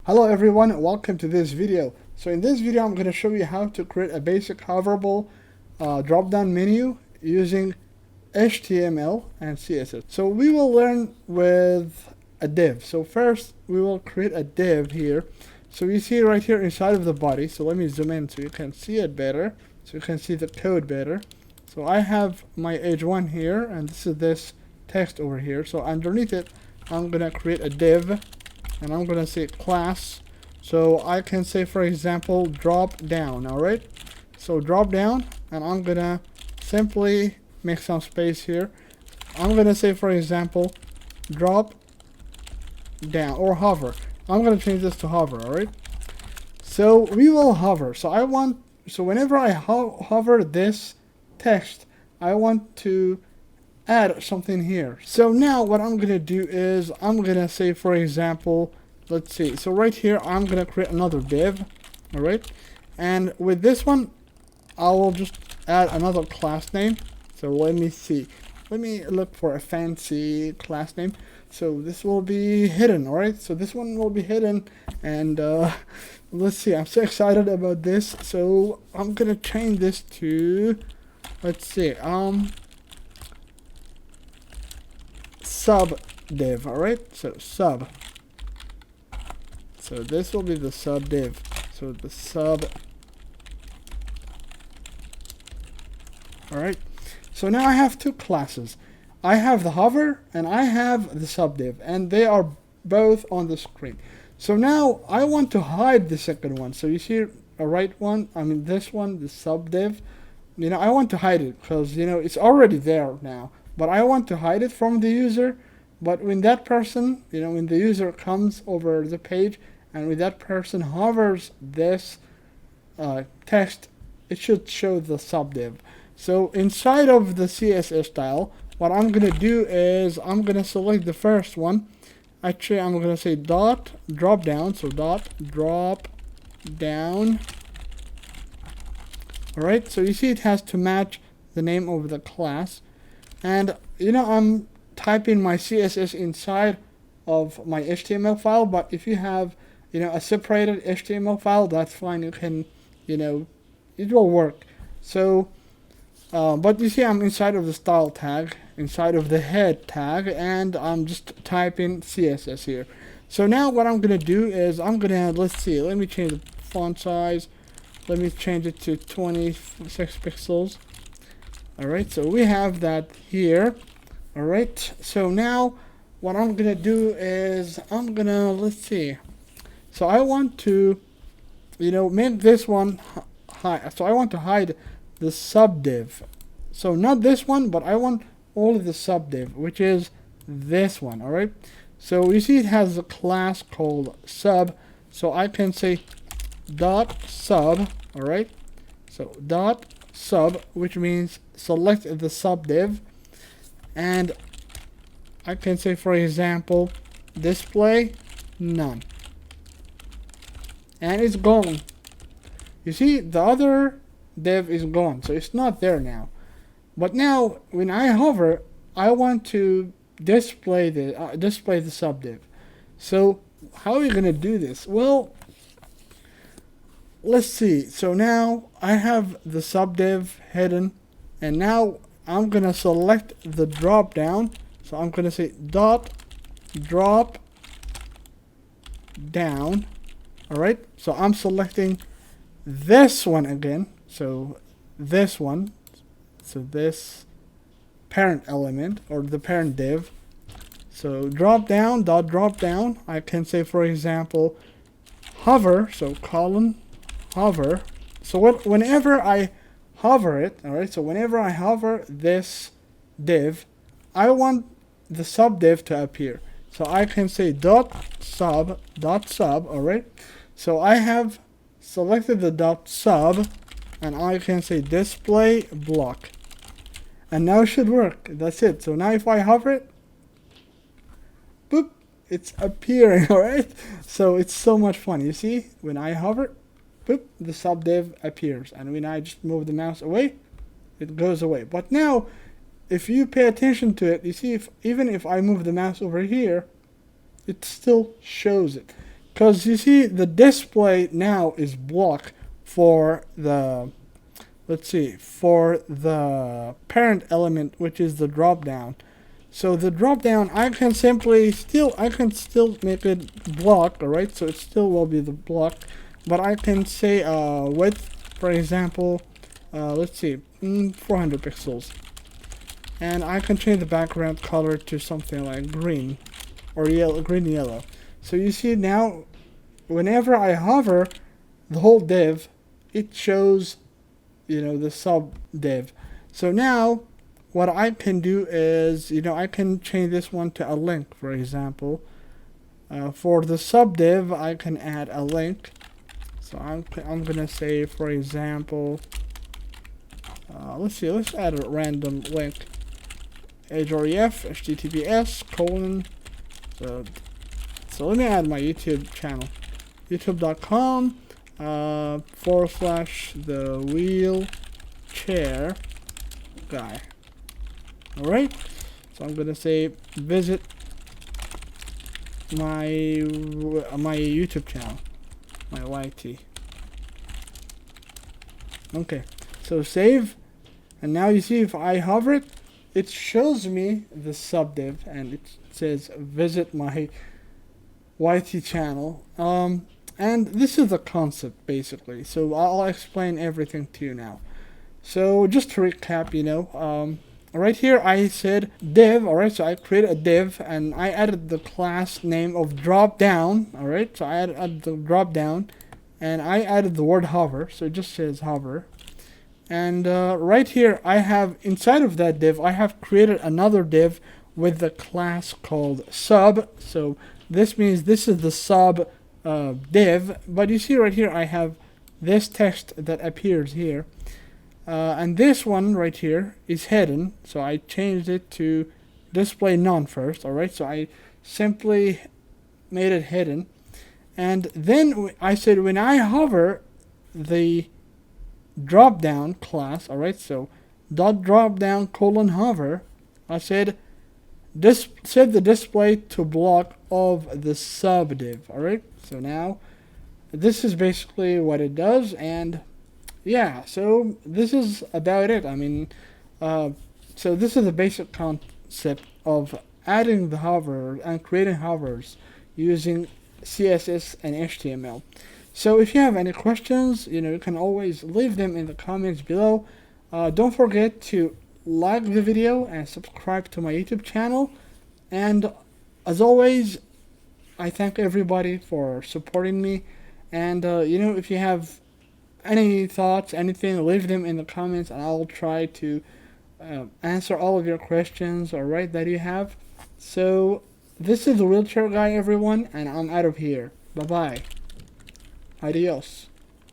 Hello everyone, welcome to this video. So in this video I'm going to show you how to create a basic hoverable drop-down menu using HTML and CSS. So we will learn with a div. So first we will create a div here. So you see right here inside of the body. So let me zoom in so you can see it better, so you can see the code better. So I have my h1 here, and this is this text over here. So underneath it I'm going to create a div, and I'm going to say class. So I can say, for example, drop down. Alright, so drop down, and I'm going to simply make some space here. I'm going to say, for example, drop down, or hover. I'm going to change this to hover. Alright, so we will hover. So whenever I hover this text, I want to add something here. So now what I'm gonna do is I'm gonna say, for example, let's see, so right here I'm gonna create another div. All right, and with this one I will just add another class name. So let me see, let me look for a fancy class name. So this will be hidden. All right, so this one will be hidden, and let's see, I'm so excited about this. So I'm gonna change this to, let's see, sub div. All right, so sub, so this will be the sub div. So the sub. All right, so now I have two classes. I have the hover and I have the sub div, and they are both on the screen. So now I want to hide the second one. So you see a right one, I mean this one, the sub div, I want to hide it because it's already there now, but I want to hide it from the user. But when that person, when the user comes over the page and when that person hovers this text, it should show the sub div. So inside of the CSS style, what I'm gonna do is I'm gonna select the first one. Actually, I'm gonna say dot drop down. So dot drop down. Alright, so you see it has to match the name of the class. And I'm typing my CSS inside of my HTML file, but if you have a separated HTML file, that's fine. You can it will work. So but you see I'm inside of the style tag, inside of the head tag, and I'm just typing CSS here. So now what I'm gonna do is I'm gonna, let's see, let me change the font size. Let me change it to 26 pixels. Alright, so we have that here. Alright, so now what I'm gonna do is I'm gonna, let's see, so I want to make this one hide. So I want to hide the sub div. So not this one, but I want all of the sub div, which is this one. Alright, so you see it has a class called sub, so I can say dot sub. Alright, so dot sub, which means select the sub div, and I can say, for example, display none, and it's gone. You see the other div is gone, so it's not there now. But now when I hover, I want to display the sub div. So how are we gonna do this? Well, let's see. So now I have the sub div hidden, and now I'm gonna select the drop down. So I'm gonna say dot drop down. Alright, so I'm selecting this one again. So this one, so this parent element or the parent div. So drop down, dot drop down. I can say, for example, hover. So colon hover. So whenever I hover it, alright, so whenever I hover this div, I want the sub div to appear. So I can say dot sub, alright. So I have selected the dot sub, and I can say display block, and now it should work. That's it. So now if I hover it, boop, it's appearing. Alright, so it's so much fun. You see, when I hover, boop, the sub div appears, and when I just move the mouse away, it goes away. But now if you pay attention to it, you see, even if I move the mouse over here, it still shows it, because you see the display now is blocked for the, let's see, for the parent element, which is the drop down. So the drop down, I can still make it block, alright, so it still will be the block, but I can say width, for example, let's see, 400 pixels, and I can change the background color to something like green or yellow, green yellow. So you see now, whenever I hover the whole div, it shows, you know, the sub div. So now what I can do is, you know, I can change this one to a link, for example. For the sub div, I can add a link. So I'm gonna say, for example, let's add a random link. href https:// so let me add my YouTube channel, youtube.com / the wheelchair guy. Alright, so I'm gonna say visit my YouTube channel, my YT. Okay, so save, and now you see if I hover it, it shows me the subdiv and it says visit my YT channel. And this is the concept basically, so I'll explain everything to you now. So just to recap, you know, right here I said div, alright, so I created a div and I added the class name of drop down, alright, so I added the drop down and I added the word hover, so it just says hover. And right here I have, inside of that div, I have created another div with the class called sub. So this means this is the sub div, but you see right here I have this text that appears here. And this one right here is hidden, so I changed it to display none first, alright, so I simply made it hidden. And then I said when I hover the drop down class, alright, so dot drop down : hover, I said set the display to block of the subdiv, alright, so now this is basically what it does. And yeah, so this is about it. I mean, so this is the basic concept of adding the hover and creating hovers using CSS and HTML. So if you have any questions, you know, you can always leave them in the comments below. Don't forget to like the video and subscribe to my YouTube channel. And as always, I thank everybody for supporting me. And you know, if you have any thoughts, anything, leave them in the comments and I'll try to answer all of your questions, alright, that you have. So this is the wheelchair guy, everyone, and I'm out of here. Bye bye. Adios.